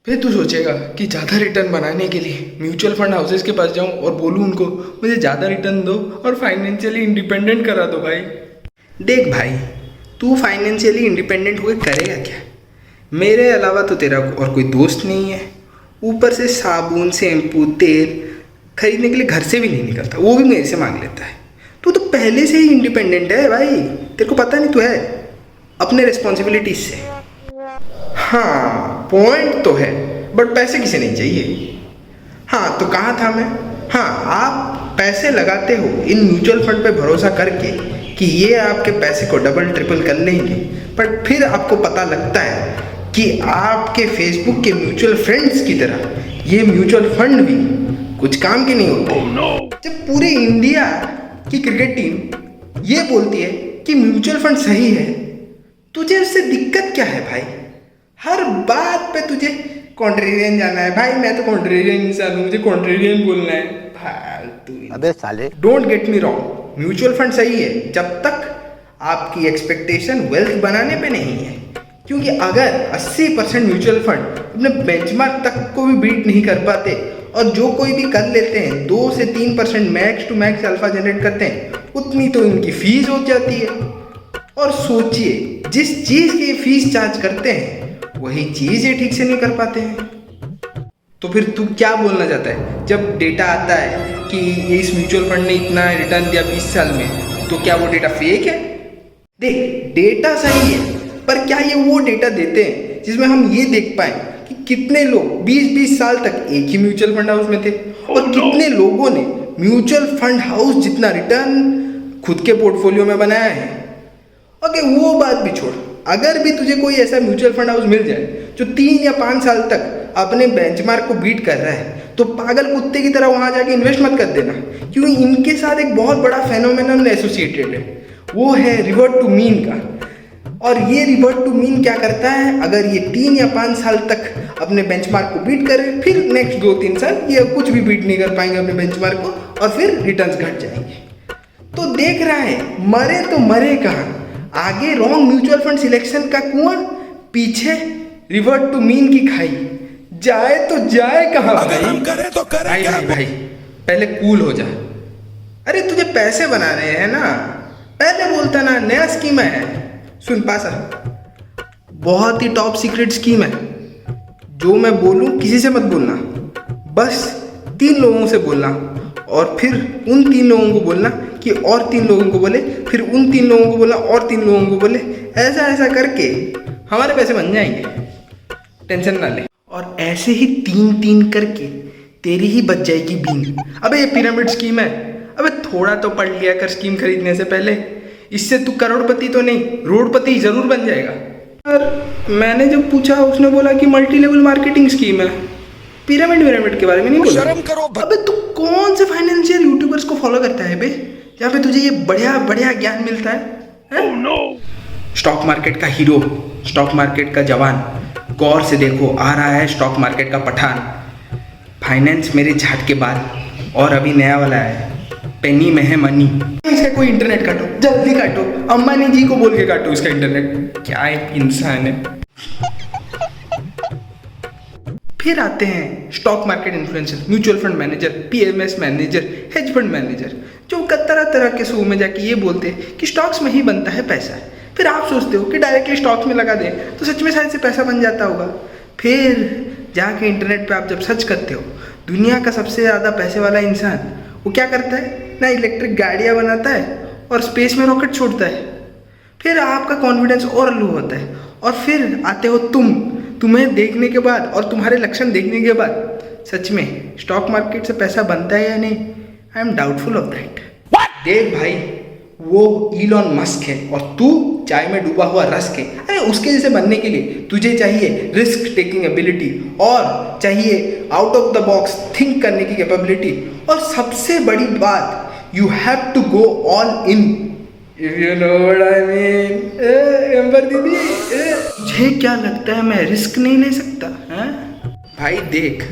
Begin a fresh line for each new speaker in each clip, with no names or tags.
फिर तू सोचेगा कि ज़्यादा रिटर्न बनाने के लिए म्यूचुअल फंड हाउसेस के पास जाऊं और बोलूं उनको मुझे ज़्यादा रिटर्न दो और फाइनेंशियली इंडिपेंडेंट करा दो भाई। देख भाई, तू फाइनेंशियली इंडिपेंडेंट होकर करेगा क्या? मेरे अलावा तो तेरा और कोई दोस्त नहीं है। ऊपर से साबुन, शैम्पू, तेल खरीदने के लिए घर से भी नहीं निकलता, वो भी मेरे से मांग लेता है। तू तो पहले से ही इंडिपेंडेंट है भाई, तेरे को पता नहीं तू है अपने रिस्पॉन्सिबिलिटीज से। हाँ पॉइंट तो है, बट पैसे किसे नहीं चाहिए। हाँ तो कहाँ था मैं? हाँ, आप पैसे लगाते हो इन म्यूचुअल फंड पे भरोसा करके कि ये आपके पैसे को डबल ट्रिपल कर लेंगे, बट फिर आपको पता लगता है कि आपके फेसबुक के म्यूचुअल फ्रेंड्स की तरह ये म्यूचुअल फंड भी कुछ काम के नहीं होते। जब पूरे इंडिया की क्रिकेट टीम ये बोलती है कि म्यूचुअल फंड सही है, तुझे उससे दिक्कत क्या है भाई? हर बात पे तुझे कॉन्ट्रेरियन जाना है। भाई मैं तो कॉन्ट्रेरियन इंसान हूँ, मुझे कॉन्ट्रेरियन बोलना है फालतू।
अबे साले,
don't get me wrong, mutual fund सही है जब तक आपकी एक्सपेक्टेशन वेल्थ बनाने पे नहीं है। क्योंकि अगर 80% म्यूचुअल फंड अपने बेंचमार्क तक को भी बीट नहीं कर पाते और जो कोई भी कर लेते हैं 2 से 3% max to max alpha generate करते हैं, उतनी तो इनकी फीस हो जाती है। और सोचिए, जिस चीज़ की फीस चार्ज करते हैं वही चीज़ ये ठीक से नहीं कर पाते हैं। तो फिर तू क्या बोलना चाहता है? जब डेटा आता है कि ये इस म्यूचुअल फंड ने इतना रिटर्न दिया 20 साल में, तो क्या वो डेटा फेक है? देख, डेटा सही है, पर क्या ये वो डेटा देते हैं जिसमें हम ये देख पाए कि कितने लोग 20-20 साल तक एक ही म्यूचुअल फंड हाउस में थे और कितने लोगों ने म्यूचुअल फंड हाउस जितना रिटर्न खुद के पोर्टफोलियो में बनाया है? ओके, वो बात भी छोड़, अगर भी तुझे कोई ऐसा म्यूचुअल फंड हाउस मिल जाए जो 3 या 5 साल तक अपने बेंचमार्क को बीट कर रहा है, तो पागल कुत्ते की तरह वहां जाके इन्वेस्ट मत कर देना, क्योंकि इनके साथ एक बहुत बड़ा फेनोमेनन एसोसिएटेड है, वो है रिवर्ट टू मीन का। और ये रिवर्ट टू मीन क्या करता है? अगर ये 3 या 5 साल तक अपने बेंचमार्क को बीट करे, फिर नेक्स्ट 2-3 साल ये कुछ भी बीट नहीं कर पाएंगे अपने बेंचमार्क को और फिर रिटर्न्स घट जाएंगे। तो देख रहा है, मरे तो मरे कहाँ, आगे रॉन्ग म्यूचुअल फंड सिलेक्शन का कुआं, पीछे रिवर्ट टू मीन की खाई, जाए तो जाए कहाँ भाई? भाई पहले कूल हो जा। अरे तुझे पैसे बनाने हैं ना, पहले बोलता ना नया स्कीम है। सुन पासा, बहुत ही टॉप सीक्रेट स्कीम है, जो मैं बोलूं किसी से मत बोलना, बस 3 लोगों से बोलना और फिर उन 3 लोगों को बोलना कि और 3 लोगों को बोले, फिर उन 3 लोगों को बोलना और 3 लोगों को बोले। ऐसा ऐसा करके हमारे पैसे बन जाएंगे, टेंशन ना ले। और ऐसे ही 3-3 करके तेरी ही बच जाएगी बीन। अबे ये पिरामिड स्कीम है, अबे थोड़ा तो पढ़ लिया कर स्कीम खरीदने से पहले, इससे तू करोड़पति तो नहीं रोडपति जरूर बन जाएगा। और मैंने जब पूछा उसने बोला कि मल्टी लेवल मार्केटिंग स्कीम है, पिरामिड के बारे में नहीं बोला।
शर्म करो।
अबे तू कौन से फाइनेंशियल यूट्यूबर्स को फॉलो करता है बे, जहाँ पे तुझे ये बढ़िया बढ़िया ज्ञान मिलता है? Oh, no. स्टॉक मार्केट का हीरो, स्टॉक मार्केट का जवान, गौर से देखो, आ रहा है स्टॉक मार्केट का पठान। फाइनेंस मेरे झाट के बाद और अभी नया वाला है, पेनी में है मनी। इसका कोई इंटरनेट काटो, जल्दी काटो, अम्बानी जी को बोल के काटो इसका इंटरनेट। क्या एक इंसान है। फिर आते हैं stock market influencer, mutual fund manager, PMS manager, hedge fund manager, जो तरह तरह के शो में जाके ये बोलते हैं कि स्टॉक्स में ही बनता है पैसा। फिर आप सोचते हो कि डायरेक्टली स्टॉक्स में लगा दें तो सच में शायद से पैसा बन जाता होगा। फिर जाके इंटरनेट पे आप जब सर्च करते हो, दुनिया का सबसे ज़्यादा पैसे वाला इंसान वो क्या करता है ना, इलेक्ट्रिक गाड़ियाँ बनाता है और स्पेस में रॉकेट छोड़ता है। फिर आपका कॉन्फिडेंस और लो होता है और फिर आते हो तुम्हें देखने के बाद और तुम्हारे लक्षण देखने के बाद सच में स्टॉक मार्केट से पैसा बनता है या नहीं, I am doubtful of that. देख भाई, वो इलॉन मस्क है और तू चाय में डूबा हुआ रस्क है। अरे उसके जैसे बनने के लिए तुझे चाहिए रिस्क टेकिंग एबिलिटी और चाहिए out of the box think करने की कैपेबिलिटी, और सबसे बड़ी बात, you have to go all in, if you know what I mean. Amber दीदी, मुझे क्या लगता है मैं रिस्क नहीं ले सकता है? भाई देख,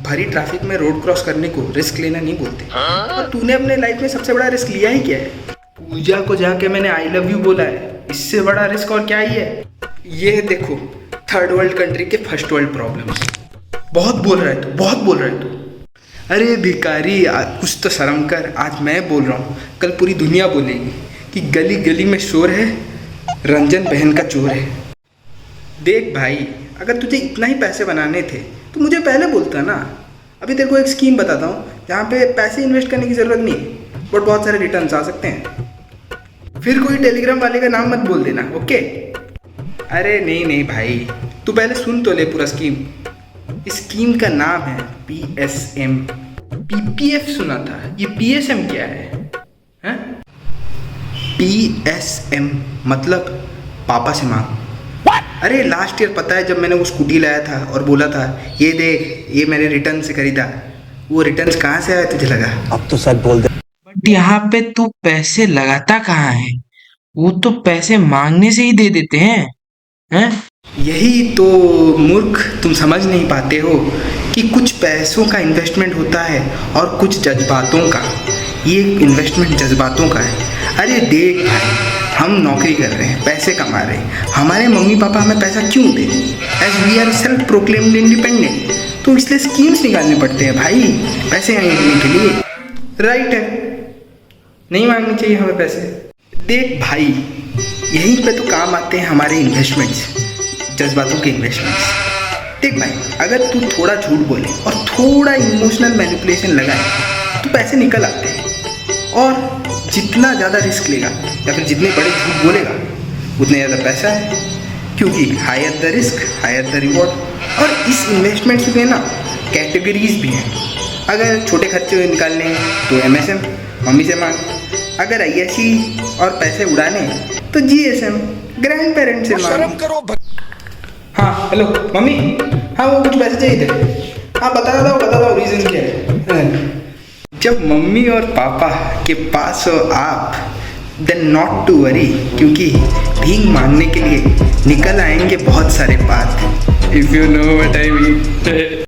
भरी ट्रैफिक में रोड क्रॉस करने को रिस्क लेना नहीं बोलते। और तूने अपने लाइफ में सबसे बड़ा रिस्क लिया ही क्या है? पूजा को जाके मैंने आई लव यू बोला है, इससे बड़ा रिस्क और क्या ही है? ये देखो थर्ड वर्ल्ड कंट्री के फर्स्ट वर्ल्ड प्रॉब्लम्स। बहुत बोल रहा है तू, बहुत बोल रहा है तू। अरे भिखारी, कुछ तो शर्म कर। आज मैं बोल रहा हूँ, कल पूरी दुनिया बोलेगी कि गली गली में शोर है, रंजन बहन का चोर है। देख भाई, अगर तुझे इतना ही पैसे बनाने थे तो मुझे पहले बोलता ना। अभी तेरे को एक स्कीम बताता हूँ जहाँ पे पैसे इन्वेस्ट करने की ज़रूरत नहीं, बट बहुत सारे रिटर्न्स आ सकते हैं। फिर कोई टेलीग्राम वाले का नाम मत बोल देना, ओके? अरे नहीं नहीं भाई, तू पहले सुन तो ले पूरा स्कीम। इस स्कीम का नाम है PSM। PPF सुना था, ये PSM क्या है? हैं? PSM मतलब पापा से मांग। अरे लास्ट ईयर पता है, जब मैंने वो स्कूटी लाया था और बोला था ये देख, ये मैंने रिटर्न से खरीदा, वो रिटर्न्स कहाँ से आया तुझे लगा?
अब तो सच बोल दे।
बट यहाँ पे तू पैसे लगाता कहाँ है? वो तो पैसे मांगने से ही दे देते हैं?
यही तो मूर्ख तुम समझ नहीं पाते हो कि कुछ पैसों का इन्वेस्टमेंट होता है और कुछ जज्बातों का। ये इन्वेस्टमेंट जज्बातों का है। अरे देख भाई, हम नौकरी कर रहे हैं, पैसे कमा रहे हैं, हमारे मम्मी पापा हमें पैसा क्यों दें? As we are self proclaimed independent, तो इसलिए स्कीम्स निकालने पड़ते हैं भाई पैसे आने के लिए। राइट है, नहीं मांगनी चाहिए हमें पैसे। देख भाई, यहीं पे तो काम आते हैं हमारे इन्वेस्टमेंट्स, जज्बातों के इन्वेस्टमेंट्स। देख भाई, अगर तू थोड़ा झूठ बोले और थोड़ा इमोशनल मैनिपुलेशन लगाए तो पैसे निकल आते हैं। और जितना ज़्यादा रिस्क लेगा या फिर जितने बड़े झूठ बोलेगा उतने ज़्यादा पैसा है, क्योंकि higher the risk higher the reward. और इस इन्वेस्टमेंट्स में ना कैटेगरीज भी हैं। अगर छोटे खर्चे निकालने हैं तो MSM, मम्मी से मांग। अगर ISC और पैसे उड़ाने तो GSM, ग्रैंड पेरेंट्स से मांग। हाँ हेलो मम्मी, हाँ वो कुछ पैसे चाहिए थे। हाँ बता दो रीज़न क्या है। जब मम्मी और पापा के पास हो आप, देन नॉट टू वरी, क्योंकि भीख मांगने के लिए निकल आएंगे बहुत सारे बात। If you know what I mean.